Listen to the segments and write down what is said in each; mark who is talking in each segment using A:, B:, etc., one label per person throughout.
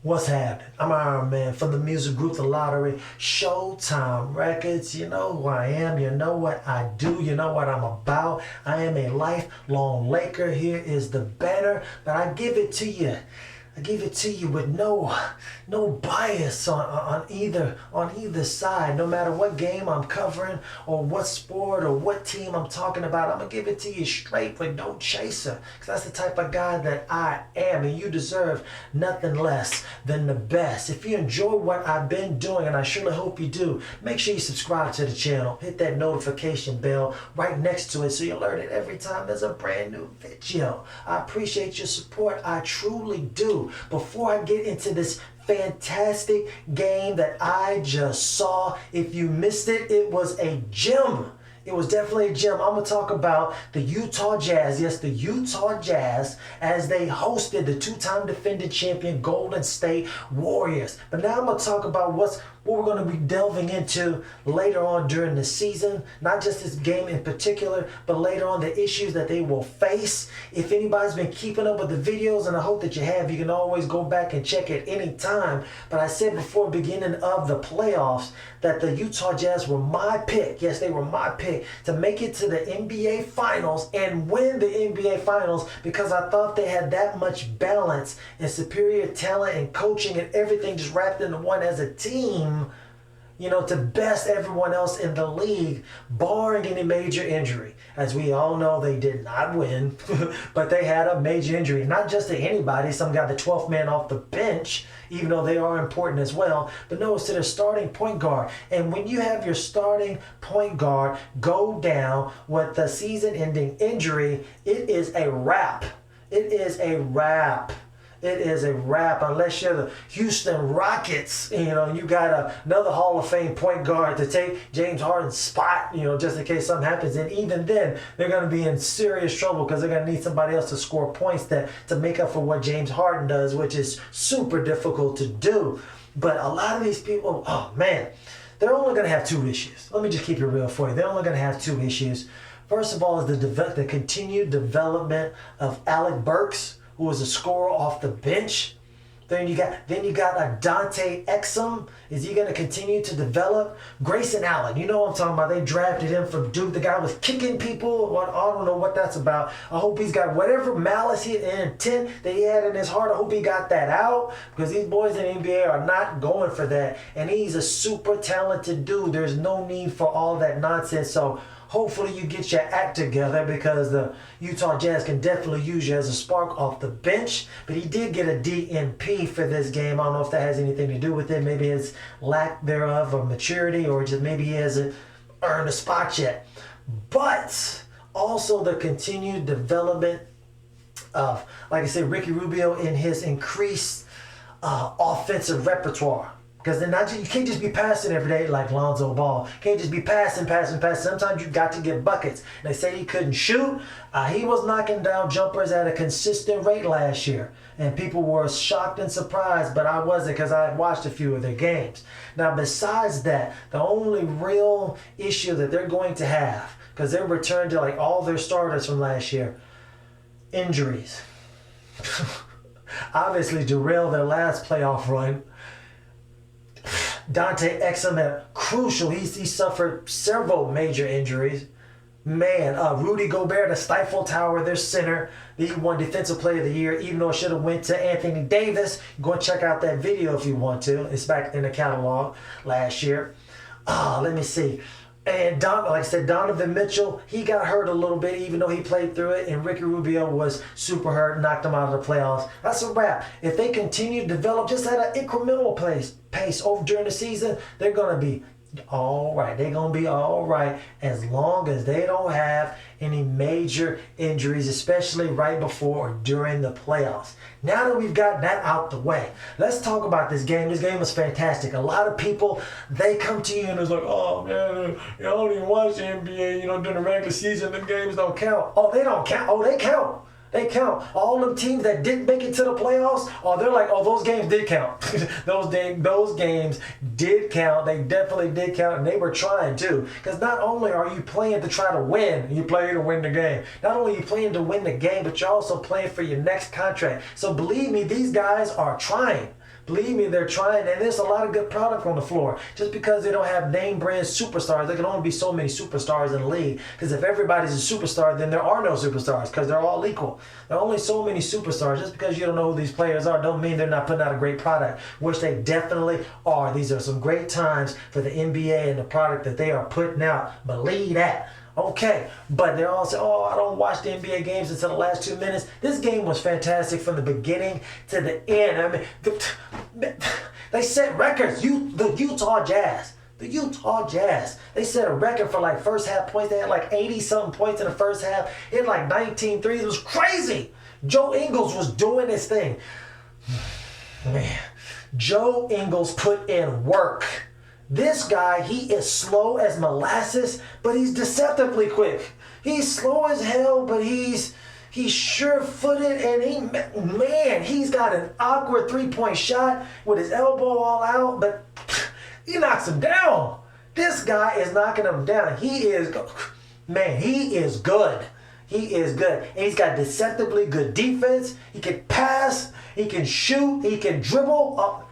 A: What's happening? I'm Iron Man from the music group theLottory, Showtime Records. You know who I am. You know what I do. You know what I'm about. I am a lifelong Laker. Here is the banner, but I give it to you. I give it to you with no bias on either side. No matter what game I'm covering or what sport or what team I'm talking about, I'm gonna give it to you straight with no chaser. Cause that's the type of guy that I am, and you deserve nothing less than the best. If you enjoy what I've been doing, and I surely hope you do, make sure you subscribe to the channel. Hit that notification bell right next to it so you're alerted every time there's a brand new video. I appreciate your support. I truly do. Before I get into this fantastic game that I just saw, if you missed it, it was a gem. It was definitely a gem. I'm going to talk about the Utah Jazz. Yes, the Utah Jazz, as they hosted the two-time defending champion Golden State Warriors. But now I'm going to talk about what we're going to be delving into later on during the season. Not just this game in particular, but later on the issues that they will face. If anybody's been keeping up with the videos, and I hope that you have, you can always go back and check it any time. But I said before beginning of the playoffs that the Utah Jazz were my pick. Yes, they were my pick to make it to the NBA Finals and win the NBA Finals, because I thought they had that much balance and superior talent and coaching and everything just wrapped into one as a team, you know, to best everyone else in the league, barring any major injury. As we all know, they did not win, but they had a major injury, not just to anybody. Some got the 12th man off the bench, even though they are important as well, but no, it's to their starting point guard. And when you have your starting point guard go down with a season-ending injury, it is a wrap. It is a wrap. It is a wrap, unless you're the Houston Rockets, you know, you got another Hall of Fame point guard to take James Harden's spot, you know, just in case something happens. And even then, they're going to be in serious trouble, because they're going to need somebody else to score points to make up for what James Harden does, which is super difficult to do. But a lot of these people, oh man, they're only going to have two issues. Let me just keep it real for you. They're only going to have two issues. First of all is the continued development of Alec Burks, who was a scorer off the bench. Then you got a Dante Exum. Is he going to continue to develop? Grayson Allen, you know what I'm talking about. They drafted him from Duke. The guy was kicking people. I don't know what that's about. I hope he's got whatever malice and intent that he had in his heart. I hope he got that out, because these boys in the NBA are not going for that. And he's a super talented dude. There's no need for all that nonsense. So hopefully you get your act together, because the Utah Jazz can definitely use you as a spark off the bench. But he did get a DNP for this game. I don't know if that has anything to do with it. Maybe his lack thereof of maturity, or just maybe he hasn't earned a spot yet. But also the continued development of, like I said, Ricky Rubio in his increased offensive repertoire. Because you can't just be passing every day like Lonzo Ball. You can't just be passing. Sometimes you got to get buckets. They say he couldn't shoot. He was knocking down jumpers at a consistent rate last year. And people were shocked and surprised, but I wasn't, because I had watched a few of their games. Now, besides that, the only real issue that they're going to have, because they're returned to like all their starters from last year, injuries. Obviously, derailed their last playoff run. Dante Exum had crucial. He suffered several major injuries. Man, Rudy Gobert, the Stifle Tower, their center. He won Defensive Player of the Year, even though it should have went to Anthony Davis. Go and check out that video if you want to. It's back in the catalog last year. Let me see. And like I said, Donovan Mitchell, he got hurt a little bit, even though he played through it. And Ricky Rubio was super hurt, knocked him out of the playoffs. That's a wrap. If they continue to develop just at an incremental pace over during the season, they're going to be all right. They're going to be all right, as long as they don't have any major injuries, especially right before or during the playoffs. Now that we've got that out the way, let's talk about this game. This game was fantastic. A lot of people, they come to you and it's like, oh man, you don't even watch the NBA, during the regular season, the games don't count. Oh, they don't count. Oh, they count. They count. All them teams that didn't make it to the playoffs, they're like, those games did count. those games did count. They definitely did count, and they were trying to. Because not only are you playing to try to win, you play to win the game. Not only are you playing to win the game, but you're also playing for your next contract. So believe me, these guys are trying. Believe me, they're trying, and there's a lot of good product on the floor. Just because they don't have name brand superstars, there can only be so many superstars in the league. Because if everybody's a superstar, then there are no superstars, because they're all equal. There are only so many superstars. Just because you don't know who these players are, don't mean they're not putting out a great product, which they definitely are. These are some great times for the NBA and the product that they are putting out. Believe that. Okay, but they're all saying, oh, I don't watch the NBA games until the last 2 minutes. This game was fantastic from the beginning to the end. I mean, they set records. The Utah Jazz. They set a record for like first half points. They had like 80-something points in the first half. It had like 19 threes. It was crazy. Joe Ingles was doing his thing. Man, Joe Ingles put in work. This guy, he is slow as molasses, but he's deceptively quick. He's slow as hell, but he's sure-footed, and he's got an awkward three-point shot with his elbow all out, but he knocks him down. This guy is knocking him down. He is good. He is good. And he's got deceptively good defense. He can pass. He can shoot. He can dribble.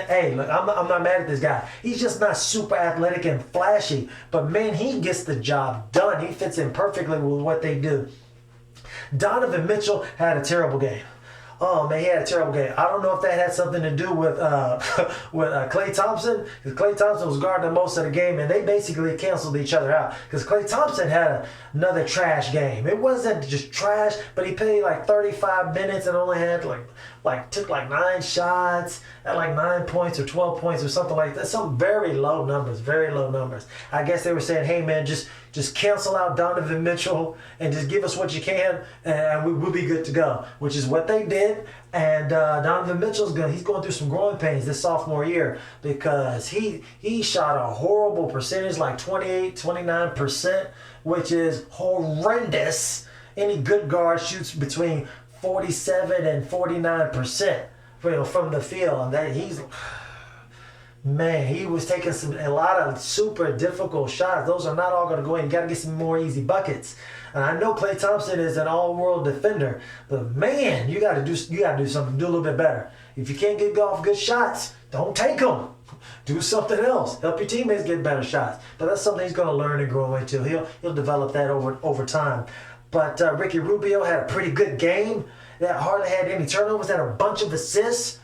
A: Hey, look, I'm not mad at this guy. He's just not super athletic and flashy. But, man, he gets the job done. He fits in perfectly with what they do. Donovan Mitchell had a terrible game. Oh, man, he had a terrible game. I don't know if that had something to do with Klay Thompson, because Klay Thompson was guarding most of the game, and they basically canceled each other out, because Klay Thompson had another trash game. It wasn't just trash, but he played like 35 minutes and only had took 9 shots, at like 9 points or 12 points or something like that. Some very low numbers. I guess they were saying, hey, man, just cancel out Donovan Mitchell and just give us what you can, and we'll be good to go, which is what they did. And Donovan Mitchell's he's going through some growing pains this sophomore year, because he shot a horrible percentage, like 29%, which is horrendous. Any good guard shoots between 47 and 49% from the field. And he was taking a lot of super difficult shots. Those are not all going to go in. You got to get some more easy buckets. And I know Klay Thompson is an all-world defender, but man, you got to do something, do a little bit better. If you can't get off good shots, don't take them. Do something else. Help your teammates get better shots. But that's something he's going to learn and grow into. He'll develop that over time. But Ricky Rubio had a pretty good game. That hardly had any turnovers. Had a bunch of assists.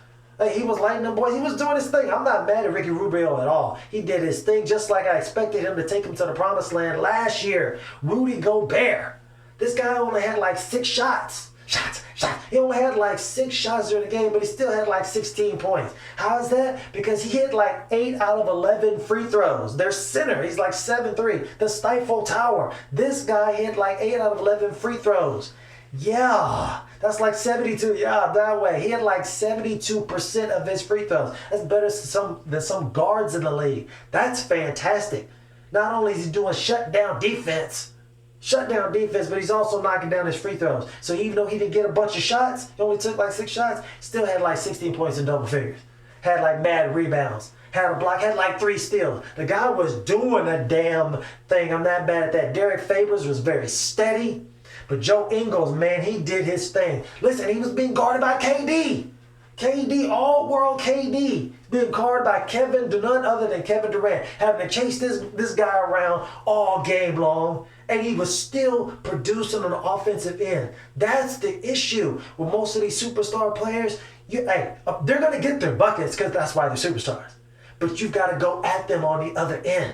A: He was lighting them boys. He was doing his thing. I'm not mad at Ricky Rubio at all. He did his thing just like I expected him to take him to the promised land last year. Rudy Gobert. This guy only had like 6 shots. He only had like 6 shots during the game, but he still had like 16 points. How is that? Because he hit like 8 out of 11 free throws. Their center, he's like 7'3". The Stifle Tower. This guy hit like 8 out of 11 free throws. Yeah, that's like 72. Yeah, that way. He had like 72% of his free throws. That's better than some guards in the league. That's fantastic. Not only is he doing shutdown defense, but he's also knocking down his free throws. So even though he didn't get a bunch of shots, he only took like 6 shots, still had like 16 points in double figures. Had like mad rebounds. Had a block, had like 3 steals. The guy was doing a damn thing. I'm not bad at that. Derek Favors was very steady. But Joe Ingles, man, he did his thing. Listen, he was being guarded by KD. All-world KD. Being guarded by none other than Kevin Durant. Having to chase this guy around all game long. And he was still producing on the offensive end. That's the issue with most of these superstar players. They're going to get their buckets because that's why they're superstars. But you've got to go at them on the other end.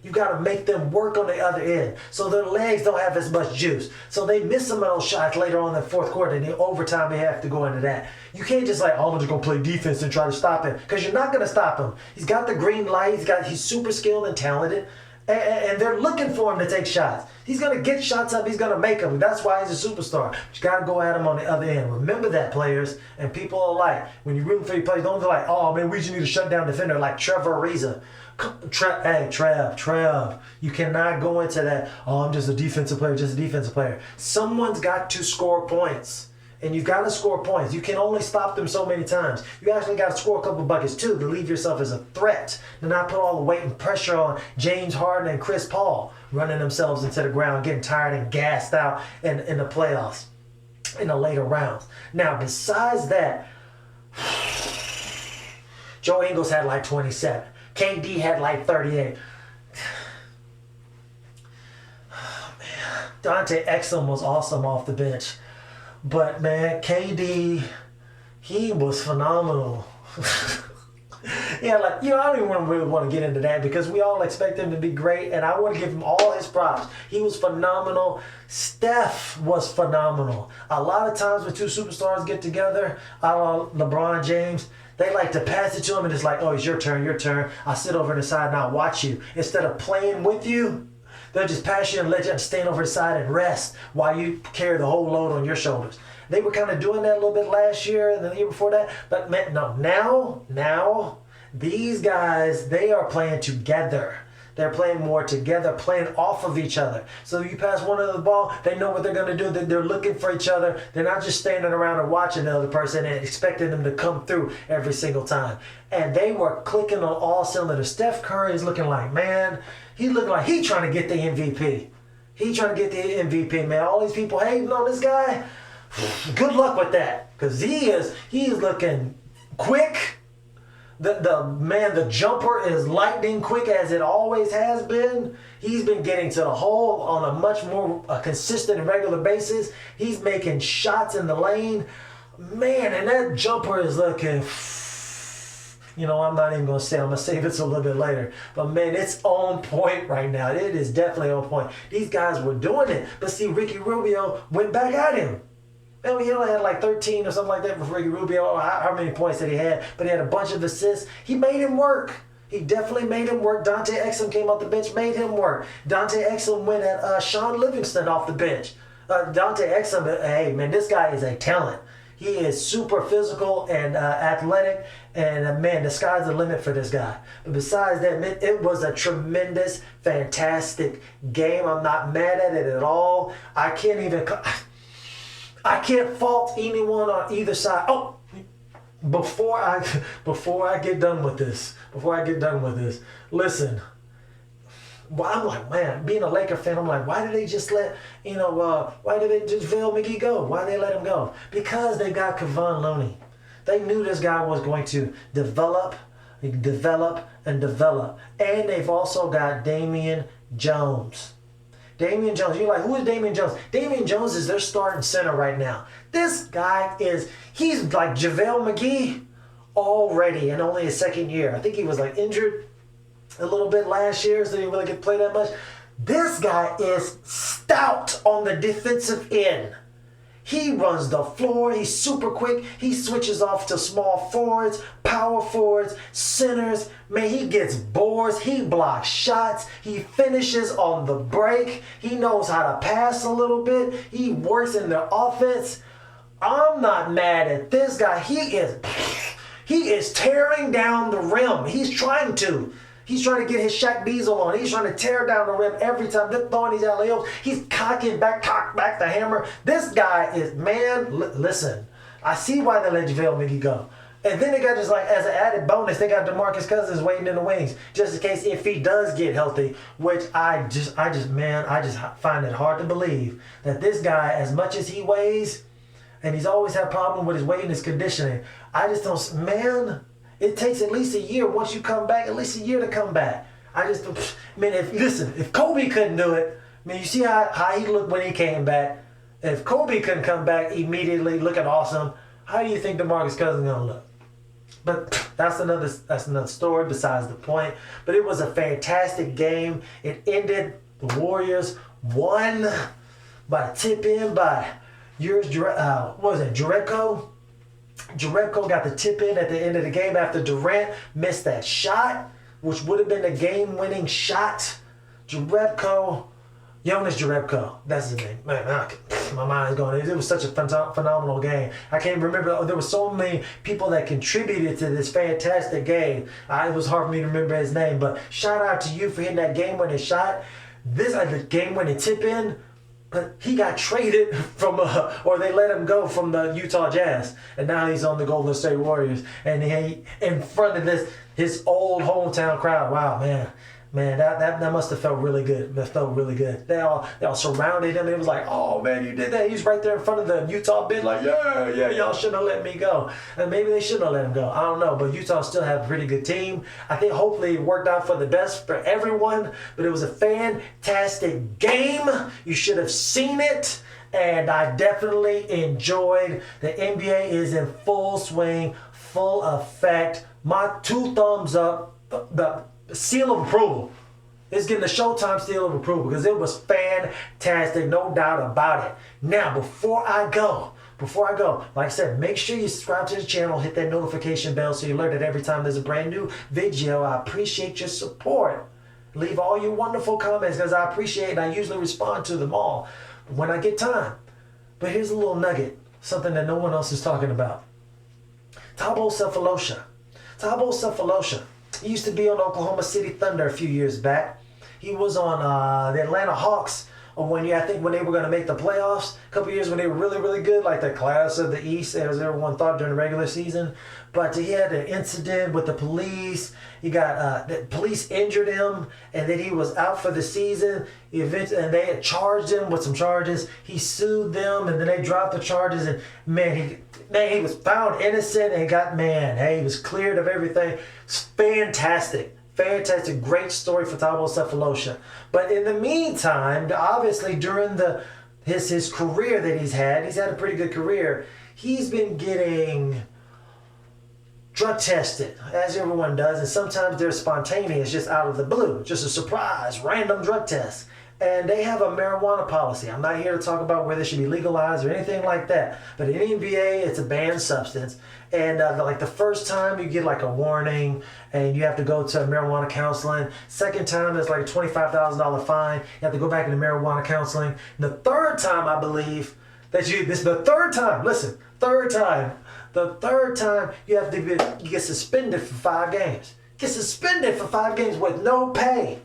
A: You've got to make them work on the other end. So their legs don't have as much juice. So they miss some of those shots later on in the fourth quarter. And in overtime, they have to go into that. You can't just I'm just going to play defense and try to stop him. Because you're not going to stop him. He's got the green light. He's super skilled and talented. And they're looking for him to take shots. He's going to get shots up. He's going to make them. That's why he's a superstar. But you got to go at him on the other end. Remember that, players and people alike. When you're rooting for your players, don't be like, oh, man, we just need a shutdown defender like Trevor Ariza. Trev, you cannot go into that, I'm just a defensive player. Someone's got to score points. And you've got to score points. You can only stop them so many times. You actually got to score a couple buckets too to leave yourself as a threat. To not put all the weight and pressure on James Harden and Chris Paul running themselves into the ground, getting tired and gassed out in the playoffs, in the later rounds. Now, besides that, Joe Ingles had like 27. KD had like 38. Dante Exum was awesome off the bench. But, man, KD, he was phenomenal. Yeah, like, I don't even really want to get into that because we all expect him to be great, and I want to give him all his props. He was phenomenal. Steph was phenomenal. A lot of times when two superstars get together, LeBron James, they like to pass it to him, and it's like, oh, it's your turn, your turn. I'll sit over to the side and I'll watch you. Instead of playing with you, they'll just pass you and let you stand over the side and rest while you carry the whole load on your shoulders. They were kind of doing that a little bit last year and the year before that. But man, no, now, these guys, they are playing together. They're playing more together, playing off of each other. So you pass one of the ball, they know what they're going to do. They're looking for each other. They're not just standing around and watching the other person and expecting them to come through every single time. And they were clicking on all cylinders. Steph Curry is looking like, man, he looking like he trying to get the MVP. He trying to get the MVP, man. All these people hating on this guy, good luck with that. Because he's looking quick. The jumper is lightning quick as it always has been. He's been getting to the hole on a much more consistent and regular basis. He's making shots in the lane. Man, and that jumper is looking, I'm not even going to say, I'm going to save it a little bit later. But man, it's on point right now. It is definitely on point. These guys were doing it. But see, Ricky Rubio went back at him. I mean, he only had like 13 or something like that for Ricky Rubio. How many points did he have? But he had a bunch of assists. He made him work. He definitely made him work. Dante Exum came off the bench, made him work. Dante Exum went at Sean Livingston off the bench. Dante Exum, hey, man, this guy is a talent. He is super physical and athletic. And, man, the sky's the limit for this guy. But besides that, man, it was a tremendous, fantastic game. I'm not mad at it at all. I can't fault anyone on either side. Oh, before I get done with this, listen. Well, I'm like, man, being a Laker fan, I'm like, why did they just let, why did they just JaVale McGee go? Why did they let him go? Because they got Kevon Looney. They knew this guy was going to develop. And they've also got Damian Jones. Damian Jones, you're like, who is Damian Jones? Damian Jones is their starting center right now. This guy he's like JaVale McGee already in only his second year. I think he was like injured a little bit last year, so he didn't really get to play that much. This guy is stout on the defensive end. He runs the floor. He's super quick. He switches off to small forwards, power forwards, centers. Man, he gets boards. He blocks shots. He finishes on the break. He knows how to pass a little bit. He works in the offense. I'm not mad at this guy. He is tearing down the rim. He's trying to. He's trying to get his Shaq Diesel on. He's trying to tear down the rim every time. They're throwing these alley-oops. He's cock back the hammer. This guy is, man, listen. I see why they let JaVale McGee go. And then they got just like, as an added bonus, they got DeMarcus Cousins waiting in the wings. Just in case if he does get healthy, which I just find it hard to believe that this guy, as much as he weighs, and he's always had problem with his weight and his conditioning, I just don't, man, it takes at least a year once you come back, at least a year to come back. If Kobe couldn't do it, you see how he looked when he came back. If Kobe couldn't come back immediately looking awesome, how do you think DeMarcus Cousins gonna look? But that's another story besides the point. But it was a fantastic game. It ended, the Warriors won by a tip in by Jerebko. Jerebko got the tip in at the end of the game after Durant missed that shot, which would have been the game-winning shot. Jonas Jerebko, that's his name. Man, my mind's going. It was such a phenomenal game. I can't remember. There were so many people that contributed to this fantastic game. It was hard for me to remember his name, but shout out to you for hitting that game-winning shot. This the game-winning tip-in. But he got traded from, or they let him go from the Utah Jazz, and now he's on the Golden State Warriors, and he in front of his old hometown crowd. Wow, man, Man, that must have felt really good. That felt really good. They all surrounded him. It was like, oh man, you did that. He's right there in front of the Utah bench, like, yeah, y'all shouldn't have let me go. And maybe they shouldn't have let him go. I don't know. But Utah still had a pretty good team. I think hopefully it worked out for the best for everyone. But it was a fantastic game. You should have seen it. And I definitely enjoyed. The NBA is in full swing, full effect. My 2 thumbs up. The seal of approval. It's getting the Showtime seal of approval because it was fantastic, no doubt about it. Now, before I go, like I said, make sure you subscribe to the channel, hit that notification bell so you're alerted every time there's a brand new video. I appreciate your support. Leave all your wonderful comments because I appreciate it. I usually respond to them all when I get time. But here's a little nugget, something that no one else is talking about. Thabo Sefolosha. He used to be on Oklahoma City Thunder a few years back. He was on the Atlanta Hawks when they were going to make the playoffs. A couple years when they were really, really good, like the class of the East, as everyone thought during the regular season. But he had an incident with the police. The police injured him, and then he was out for the season. And they had charged him with some charges. He sued them, and then they dropped the charges. And he was found innocent and he was cleared of everything. It's fantastic. Great story for Thabo Sefolosha. But in the meantime, obviously during his career that he's had a pretty good career. He's been getting drug tested, as everyone does, and sometimes they're spontaneous, just out of the blue, just a surprise, random drug test. And they have a marijuana policy. I'm not here to talk about whether it should be legalized or anything like that. But in the NBA, it's a banned substance. And like the first time you get like a warning and you have to go to marijuana counseling. Second time it's like a $25,000 fine. You have to go back into marijuana counseling. And the third time, I believe, the third time you have to get suspended for 5 games. Get suspended for 5 games with no pay.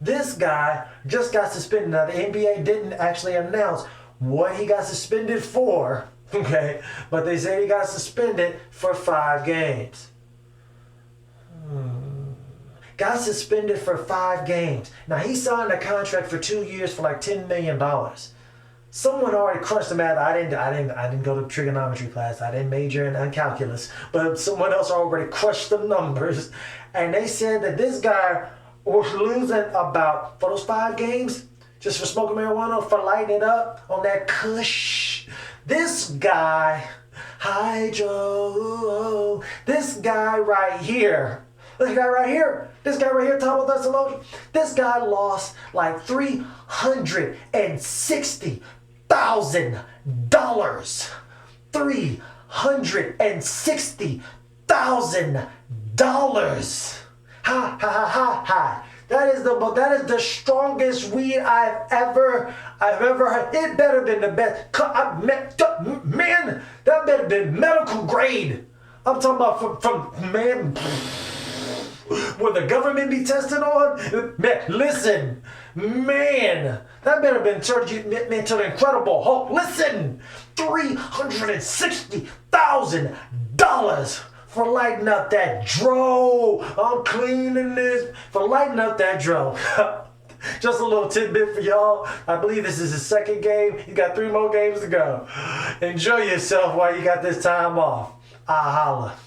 A: This guy just got suspended. Now, the NBA didn't actually announce what he got suspended for, okay? But they said he got suspended for 5 games. Got suspended for 5 games. Now, he signed a contract for 2 years for like $10 million. Someone already crunched the math. I didn't go to trigonometry class. I didn't major in calculus. But someone else already crushed the numbers. And they said that this guy was losing about, for those 5 games, just for smoking marijuana, for lighting it up on that kush. This guy, hi Joe, this guy right here, Thabo Sefolosha, this guy lost like $360,000. $360,000. Ha. That is the strongest weed I've ever heard. It better than the best. Man, that better than medical grade. I'm talking about from man. Will the government be testing on? Man, listen, man, that better been turned to the Incredible Hulk. Listen, $360,000 for lighting up that dro. I'm cleaning this for lighting up that dro. Just a little tidbit for y'all. I believe this is his 2nd game. You got 3 more games to go. Enjoy yourself while you got this time off. I holla.